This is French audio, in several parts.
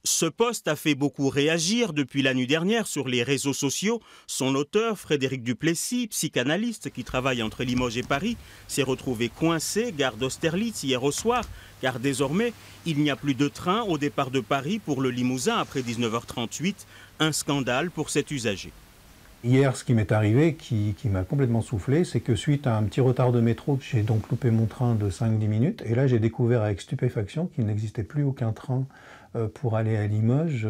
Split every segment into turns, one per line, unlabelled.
Ce poste a fait beaucoup réagir depuis la nuit dernière sur les réseaux sociaux. Son auteur, Frédéric Duplessis, psychanalyste qui travaille entre Limoges et Paris, s'est retrouvé coincé gare d'Austerlitz hier au soir, car désormais, il n'y a plus de train au départ de Paris pour le Limousin après 19h38. Un scandale pour cet usager.
Hier, ce qui m'est arrivé, qui m'a complètement soufflé, c'est que suite à un petit retard de métro, j'ai donc loupé mon train de 5-10 minutes. Et là, j'ai découvert avec stupéfaction qu'il n'existait plus aucun train pour aller à Limoges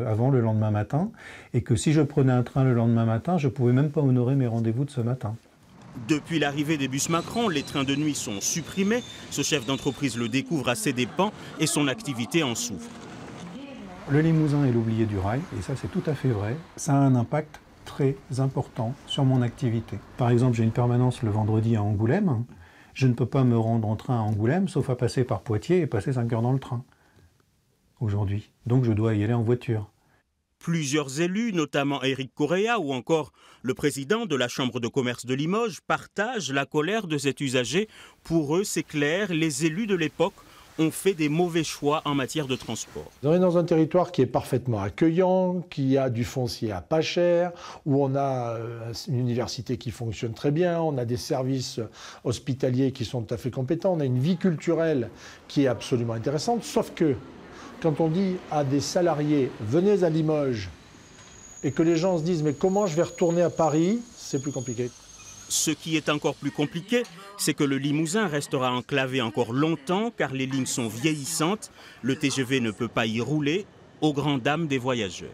avant le lendemain matin. Et que si je prenais un train le lendemain matin, je ne pouvais même pas honorer mes rendez-vous de ce matin.
Depuis l'arrivée des bus Macron, les trains de nuit sont supprimés. Ce chef d'entreprise le découvre à ses dépens et son activité en souffre.
Le Limousin est l'oublié du rail, et ça c'est tout à fait vrai. Ça a un impact très important sur mon activité. Par exemple, j'ai une permanence le vendredi à Angoulême. Je ne peux pas me rendre en train à Angoulême, sauf à passer par Poitiers et passer 5 heures dans le train, aujourd'hui. Donc je dois y aller en voiture.
Plusieurs élus, notamment Éric Correa ou encore le président de la Chambre de commerce de Limoges, partagent la colère de cet usager. Pour eux, c'est clair, les élus de l'époque ont fait des mauvais choix en matière de transport.
On est dans un territoire qui est parfaitement accueillant, qui a du foncier à pas cher, où on a une université qui fonctionne très bien, on a des services hospitaliers qui sont tout à fait compétents, on a une vie culturelle qui est absolument intéressante, sauf que quand on dit à des salariés « venez à Limoges » et que les gens se disent « mais comment je vais retourner à Paris ?» c'est plus compliqué.
Ce qui est encore plus compliqué, c'est que le Limousin restera enclavé encore longtemps car les lignes sont vieillissantes. Le TGV ne peut pas y rouler, aux grandes dames des voyageurs.